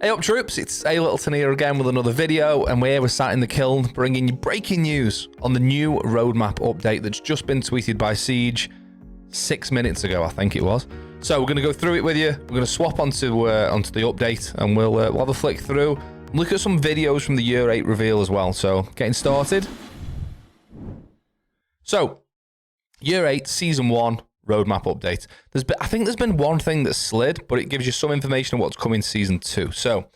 Hey up troops, it's A Littleton here again with another video, and we're sat in the kiln bringing you breaking news on the new roadmap update that's just been tweeted by Siege 6 minutes ago, I think it was. So we're going to go through it with you. We're going to swap onto the update, and we'll have a flick through, look at some videos from the Year 8 reveal as well. So getting started. So Year 8 Season 1 roadmap update. I think there's been one thing that slid, but it gives you some information on what's coming Season 2. So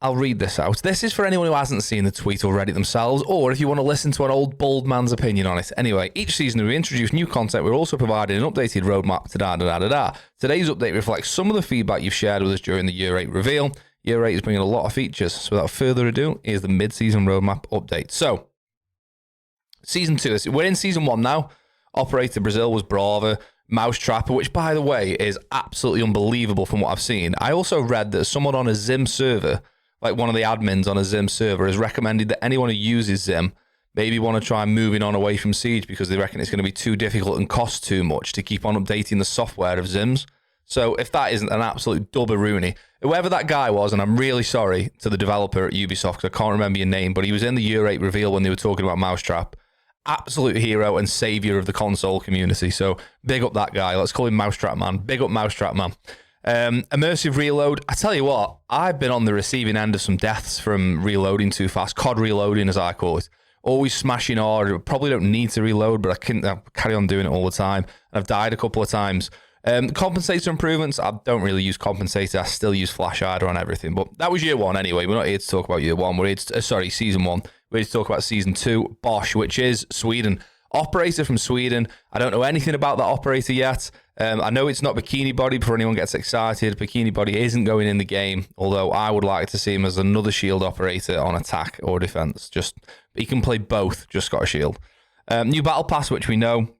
I'll read this out. This is for anyone who hasn't seen the tweet or read it themselves, or if you want to listen to an old bald man's opinion on it. Anyway, each season we introduce new content. We're also providing an updated roadmap to da-da-da-da-da. Today's update reflects some of the feedback you've shared with us during the Year 8 reveal. Year 8 is bringing a lot of features, so without further ado, here's the mid-season roadmap update. So, Season 2, we're in Season 1 now. Operator Brazil was Brava. Mousetrapper, which by the way is absolutely unbelievable from what I've seen. I also read that someone on a Zim server, like one of the admins on a Zim server, has recommended that anyone who uses Zim maybe want to try moving on away from Siege because they reckon it's going to be too difficult and cost too much to keep on updating the software of Zims. So if that isn't an absolute dubba-rooney, whoever that guy was, and I'm really sorry to the developer at Ubisoft because I can't remember your name, but he was in the Year 8 reveal when they were talking about Mousetrap. Absolute hero and savior of the console community. So big up that guy. Let's call him Mousetrap Man. Big up Mousetrap Man. Immersive reload. I tell you what, I've been on the receiving end of some deaths from reloading too fast. COD reloading, as I call it. Always smashing R. Probably don't need to reload, but I carry on doing it all the time. And I've died a couple of times. Compensator improvements. I don't really use compensator. I still use flash hider on everything. But that was Year 1 anyway. We're not here to talk about Year 1. We're here to, Season 1. We're here to talk about Season 2, Bosch, which is Sweden. Operator from Sweden. I don't know anything about that operator yet. I know it's not Bikini Body before anyone gets excited. Bikini Body isn't going in the game, although I would like to see him as another shield operator on attack or defense. Just he can play both, just got a shield. New Battle Pass, which we know.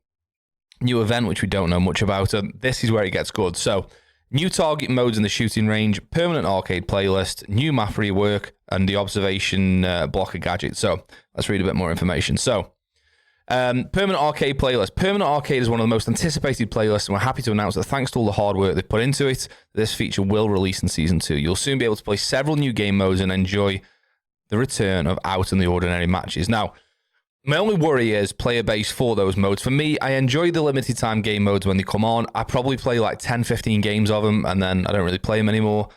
New event, which we don't know much about. This is where it gets good. So, new target modes in the shooting range, permanent arcade playlist, new map rework, and the observation blocker gadget. So, let's read a bit more information. So, permanent arcade playlist. Permanent arcade is one of the most anticipated playlists, and we're happy to announce that thanks to all the hard work they've put into it, this feature will release in Season 2. You'll soon be able to play several new game modes and enjoy the return of out in the ordinary matches. Now, my only worry is player base for those modes. For me, I enjoy the limited time game modes when they come on. I probably play like 10, 15 games of them, and then I don't really play them anymore.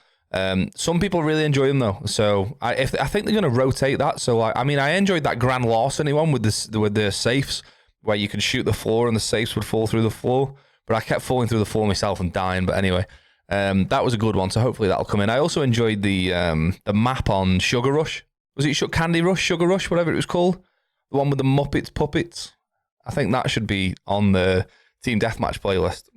Some people really enjoy them though, so I think they're going to rotate that. So I mean, I enjoyed that Grand Larceny one with the safes where you could shoot the floor and the safes would fall through the floor. But I kept falling through the floor myself and dying. But anyway, that was a good one. So hopefully that'll come in. I also enjoyed the map on Sugar Rush. Was it Candy Rush, Sugar Rush, whatever it was called? The one with the Muppets puppets. I think that should be on the Team Deathmatch playlist.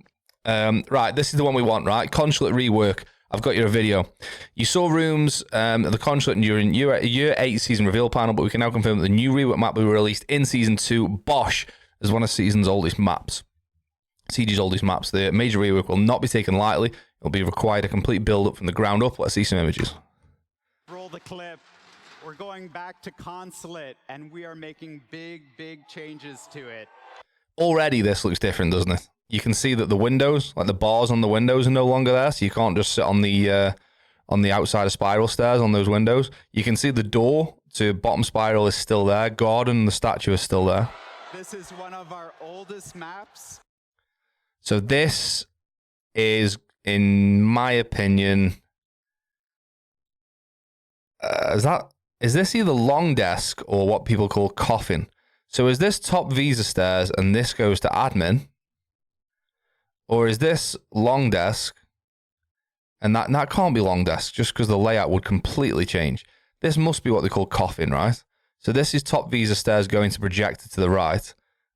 Right, this is the one we want, right? Consulate rework. I've got you a video. You saw rooms at the Consulate during Year 8 season reveal panel, but we can now confirm that the new rework map will be released in Season 2. Bosch is one of Season's oldest maps. Siege's oldest maps. The major rework will not be taken lightly. It will be required a complete build-up from the ground up. Let's see some images. Roll the clip. We're going back to Consulate, and we are making big changes to it. Already this looks different, doesn't it? You can see that the windows, like the bars on the windows, are no longer there, so you can't just sit on the outside of spiral stairs on those windows. You can see the door to bottom spiral is still there. Garden, the statue is still there. This is one of our oldest maps. So this is, in my opinion, is this either long desk or what people call coffin? So is this top visa stairs and this goes to admin? Or is this long desk and that can't be long desk just because the layout would completely change. This must be what they call coffin, right? So this is top visa stairs going to projector to the right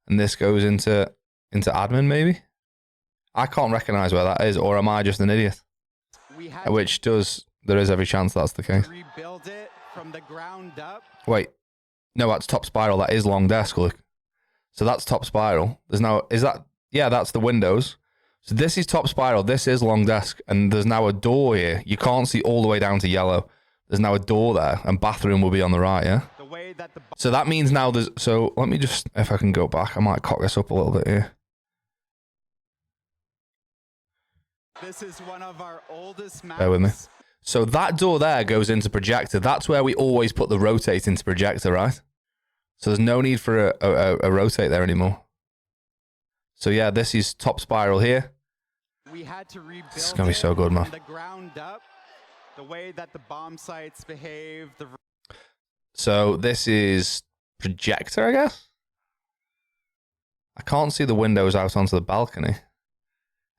and this goes into admin maybe? I can't recognize where that is, or am I just an idiot? There is every chance that's the case. Rebuild it from the ground up. Wait, no, that's top spiral. That is long desk, look. So that's top spiral. Yeah, that's the windows. So this is top spiral. This is long desk, and there's now a door here. You can't see all the way down to yellow. There's now a door there, and bathroom will be on the right, yeah? So that means now there's... So let me just... If I can go back, I might cock this up a little bit here. This is one of our oldest maps. Bear with me. So that door there goes into projector. That's where we always put the rotate into projector, right? So there's no need for a rotate there anymore. So yeah, this is top spiral here. We had to rebuild This is going to be so good, man. from the ground up, the way that the bomb sites behave. So this is projector, I guess? I can't see the windows out onto the balcony.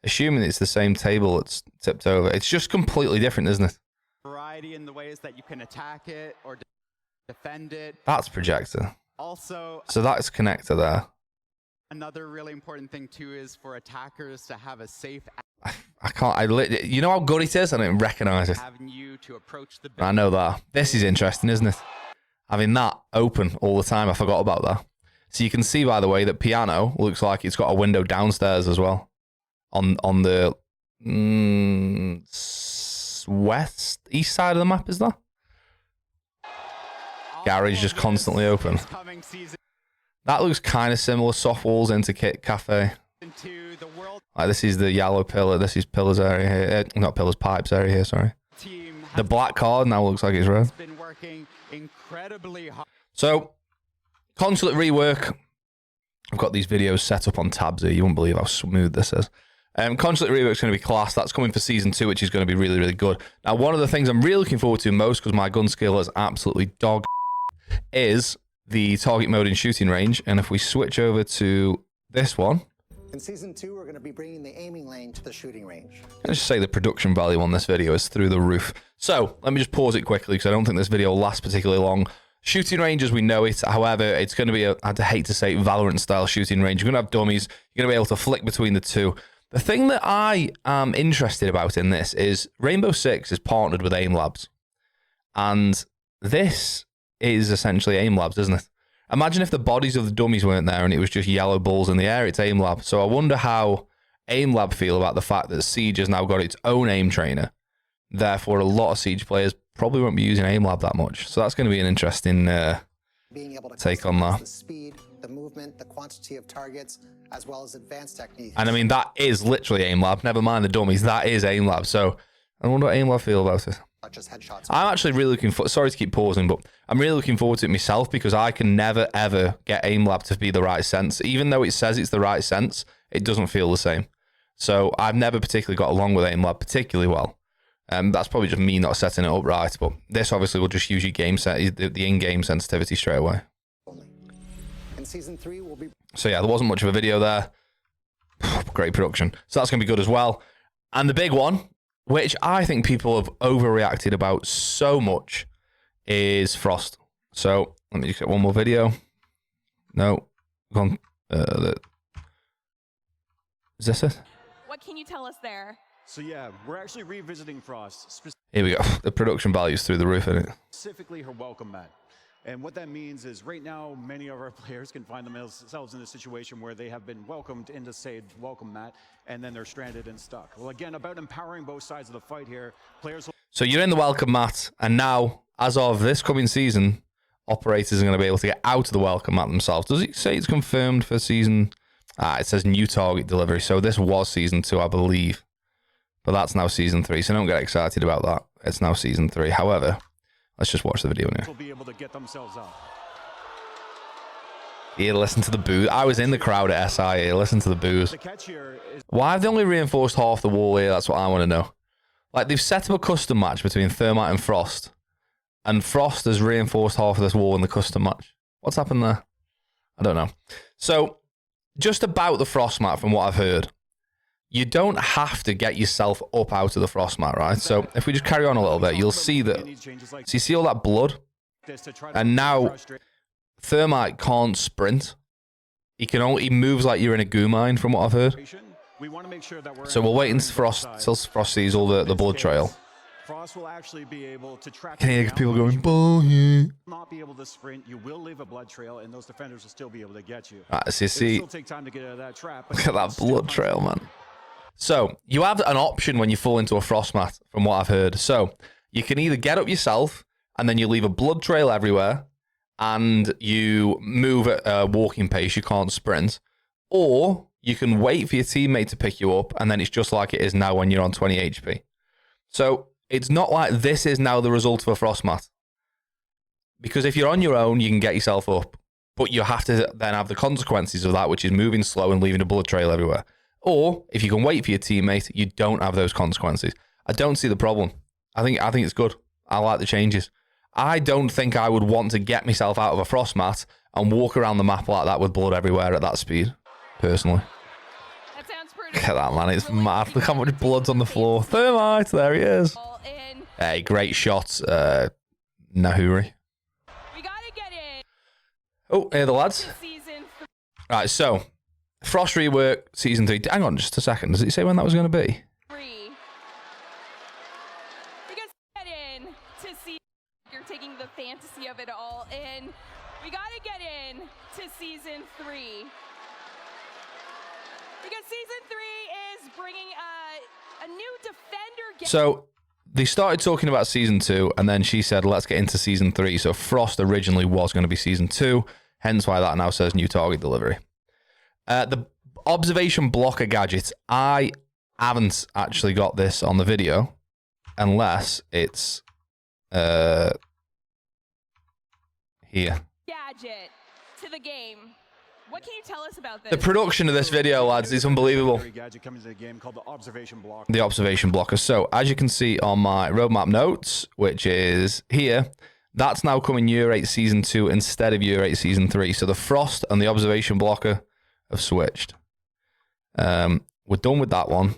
Assuming it's the same table that's tipped over. It's just completely different, isn't it? Variety in the ways that you can attack it or defend it. That's projector. Also, So that's connector there. another really important thing too is for attackers to have a safe You know how good it is? I don't recognize it. avenue to approach the I know that. This is interesting, isn't it? Having that open all the time. I forgot about that. So you can see, by the way, that piano looks like it's got a window downstairs as well. On the east side of the map, is that? Garage just constantly open. That looks kind of similar. Soft walls into cafe. Like this is the yellow pillar. This is pillars area here. Not pillars, pipes area here, sorry. The black card now looks like it's red. So, Consulate rework. I've got these videos set up on tabs here. You won't believe how smooth this is. Consulate rework is going to be class. That's coming for Season 2, which is going to be really, really good. Now, one of the things I'm really looking forward to most, because my gun skill is absolutely dog, is the target mode in shooting range. And if we switch over to this one. In Season 2, we're going to be bringing the aiming lane to the shooting range. Let's just say the production value on this video is through the roof. So, let me just pause it quickly, because I don't think this video will last particularly long. Shooting range as we know it, however, it's going to be I'd hate to say Valorant-style shooting range. You're going to have dummies. You're going to be able to flick between the two. The thing that I am interested about in this is Rainbow Six is partnered with AIM Labs. And this is essentially AIM Labs, isn't it? Imagine if the bodies of the dummies weren't there and it was just yellow balls in the air. It's AIM Lab. So I wonder how AIM Lab feel about the fact that Siege has now got its own aim trainer. Therefore, a lot of Siege players probably won't be using AIM Lab that much. So that's going to be an interesting Being able to take on that. The speed, the movement, the quantity of targets, as well as advanced techniques. And I mean, that is literally AIM Lab. Never mind the dummies. That is AIM Lab. So I wonder what AIM Lab feel about it. Just headshots. I'm actually really looking for. Sorry to keep pausing, but I'm really looking forward to it myself because I can never ever get AIM Lab to be the right sense. Even though it says it's the right sense, it doesn't feel the same. So I've never particularly got along with AIM Lab particularly well. That's probably just me not setting it up right. But this obviously will just use your game set, the in-game sensitivity straight away. In Season 3, we'll be. So yeah, there wasn't much of a video there. Great production. So that's going to be good as well. And the big one, which I think people have overreacted about so much, is Frost. So let me just get one more video. No. Go on. Is this it? What can you tell us there? So yeah, we're actually revisiting Frost. Here we go. The production value's through the roof, isn't it? Specifically her welcome mat. And what that means is right now, many of our players can find themselves in a situation where they have been welcomed into, say, welcome mat, and then they're stranded and stuck. Well, again, about empowering both sides of the fight here, players will... So you're in the welcome mat, and now, as of this coming season, operators are going to be able to get out of the welcome mat themselves. Does it say it's confirmed for season... it says new target delivery. So this was season 2, I believe. But that's now season 3, so don't get excited about that. It's now season 3. However, let's just watch the video now. will be able to get themselves out. Yeah, listen to the boos. I was in the crowd at SI. Listen to the boos. The catch here is... Why have they only reinforced half the wall here? That's what I want to know. Like, they've set up a custom match between Thermite and Frost. And Frost has reinforced half of this wall in the custom match. What's happened there? I don't know. So, just about the Frost mat, from what I've heard, you don't have to get yourself up out of the Frost mat, right? So, if we just carry on a little bit, you'll see that... So, you see all that blood? And now, Thermite can't sprint. He moves like you're in a goo mine, from what I've heard. So we're waiting for Frost till Frost sees all the blood trail. Frost will actually be able to track. Can you hear people going, "Boy"? Not be able to sprint. You will leave a blood trail, and those defenders will still be able to get you. So you see, It'll still take time to get out of that trap. Look at that blood trail, man. So you have an option when you fall into a Frost mat, from what I've heard. So you can either get up yourself, and then you leave a blood trail everywhere, and you move at a walking pace. You can't sprint, or you can wait for your teammate to pick you up, and then it's just like it is now when you're on 20 HP. So it's not like this is now the result of a frost mat. Because if you're on your own, you can get yourself up. But you have to then have the consequences of that, which is moving slow and leaving a bullet trail everywhere. Or if you can wait for your teammate, you don't have those consequences. I don't see the problem. I think it's good. I like the changes. I don't think I would want to get myself out of a frost mat and walk around the map like that with blood everywhere at that speed, personally. That sounds pretty Look at that, man. It's really mad. Look how much blood's on the floor. Thermite, there he is. all in. Hey, great shot, Nahuri. We gotta get in Oh, here the lads. to season Right, so Frost rework season 3. Hang on just a second. Does it say when that was going to be? 3. We gotta get in to see you're taking the fantasy of it all in. We gotta get in to season 3. Because season 3 is bringing a new defender. So they started talking about season 2, and then she said, let's get into season 3. So Frost originally was going to be season 2, hence why that now says new target delivery. The observation blocker gadget, I haven't actually got this on the video, unless it's here. Gadget to the game. What can you tell us about this? The production of this video, lads, is unbelievable. Gadget comes into the game called the observation block. The observation blocker. So, as you can see on my roadmap notes, which is here, that's now coming Year 8 Season 2 instead of Year 8 Season 3. So, the Frost and the observation blocker have switched. We're done with that one.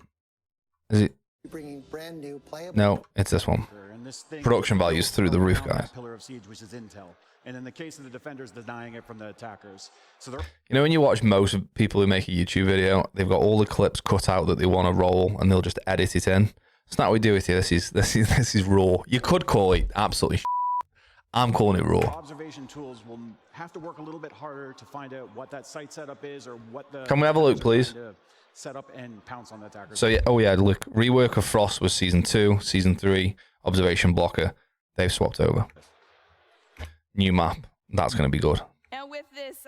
Is it? Bringing brand new playable. No, it's this one. And this thing Production values through the roof, guys. Pillar of siege, which is intel. And in the case of the defenders, denying it from the attackers. So they're You know, when you watch most people who make a YouTube video, they've got all the clips cut out that they want to roll, and they'll just edit it in. It's not how we do it here. This is raw. You could call it absolutely. I'm calling it raw. observation tools will have to work a little bit harder to find out what that site setup is or what the. Can we have a look, please? To set up and pounce on the attackers. So yeah, oh yeah, look, rework of Frost was season 2, season 3, observation blocker. They've swapped over. New map. That's going to be good. And with this,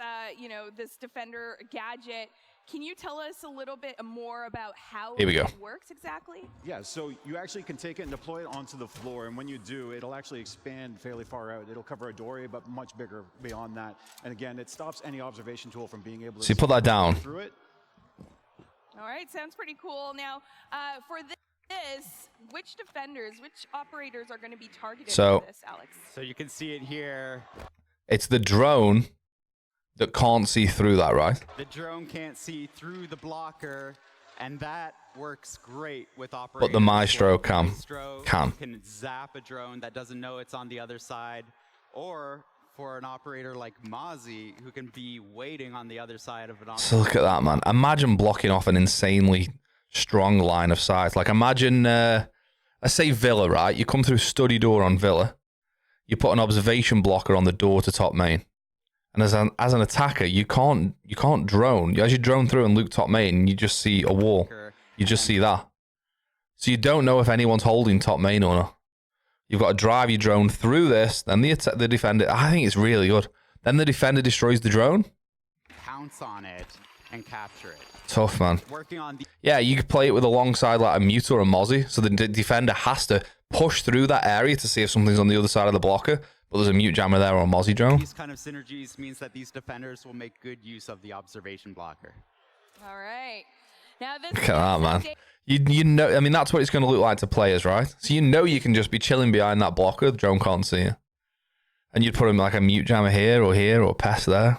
this defender gadget, can you tell us a little bit more about how Here we go. it works exactly? Yeah, so you actually can take it and deploy it onto the floor, and when you do, it'll actually expand fairly far out. It'll cover a doorway, but much bigger beyond that. And again, it stops any observation tool from being able to. So you put that down. Through it. All right, sounds pretty cool. Now, for this, which defenders, which operators are going to be targeted So- for this, Alex? So you can see it here. It's the drone that can't see through that, right? The drone can't see through the blocker, and that works great with operators. But the Maestro like can. Maestro Can. can zap a drone that doesn't know it's on the other side, or for an operator like Mozzie, who can be waiting on the other side of an So look at that, man. Imagine blocking off an insanely strong line of sight. Like imagine, let's say Villa, right? You come through study door on Villa. You put an observation blocker on the door to top main. And as an attacker, you can't drone. As you drone through and look top main, you just see a wall. You just see that. So you don't know if anyone's holding top main or not. You've got to drive your drone through this, then the defender. I think it's really good. Then the defender destroys the drone. pounce on it and capture it. Tough, man. Working on the Yeah, you could play it with alongside like a mute or a mozzie, so the defender has to push through that area to see if something's on the other side of the blocker, but there's a mute jammer there or a mozzie drone. these kind of synergies means that these defenders will make good use of the observation blocker. All right. Now this Look at that, man. You know, I mean, that's what it's going to look like to players, right? So you know you can just be chilling behind that blocker, the drone can't see you. And you'd put him like a mute jammer here or a pest there.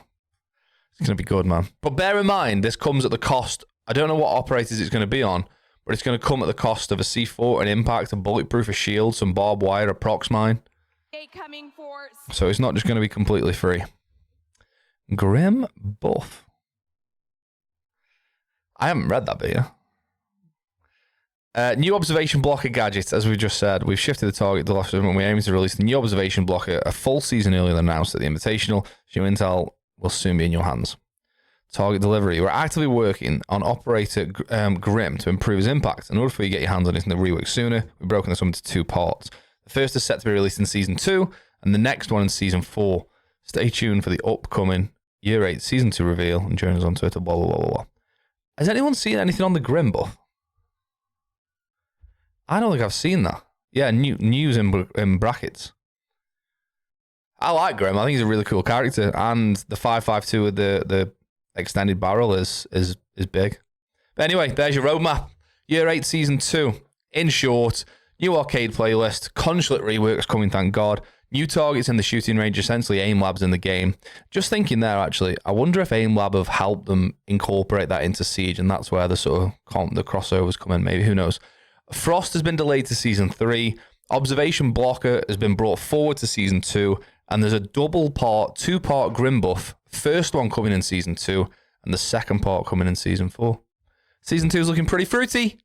It's going to be good, man. But bear in mind, this comes at the cost. I don't know what operators it's going to be on, but it's going to come at the cost of a C4, an impact, a bulletproof, a shield, some barbed wire, a prox mine. coming for So it's not just going to be completely free. Grim buff. I haven't read that bit yet. New observation blocker gadgets, as we just said. We've shifted the target to the left when we're aiming to release the new observation blocker a full season earlier than announced at the Invitational. So your intel will soon be in your hands. Target delivery. We're actively working on operator Grim to improve his impact. In order for you to get your hands on it in the rework sooner, we've broken this up into two parts. The first is set to be released in Season 2, and the next one in Season 4. Stay tuned for the upcoming Year 8 Season 2 reveal and join us on Twitter, blah, blah, blah, blah, blah. Has anyone seen anything on the Grim buff? I don't think I've seen that. Yeah, news in brackets. I like Grim. I think he's a really cool character, and the 5.52 with the extended barrel is big. But anyway, there's your roadmap. Year 8 Season 2. In short, new arcade playlist, Consulate reworks coming, thank God. New targets in the shooting range, essentially aim labs in the game. Just thinking there, actually, I wonder if aim lab have helped them incorporate that into Siege, and that's where the sort of the crossovers come in. Maybe, who knows? Frost has been delayed to Season 3. Observation Blocker has been brought forward to Season 2. And there's a two-part Grim buff. First one coming in Season 2, and the second part coming in Season 4. Season 2 is looking pretty fruity.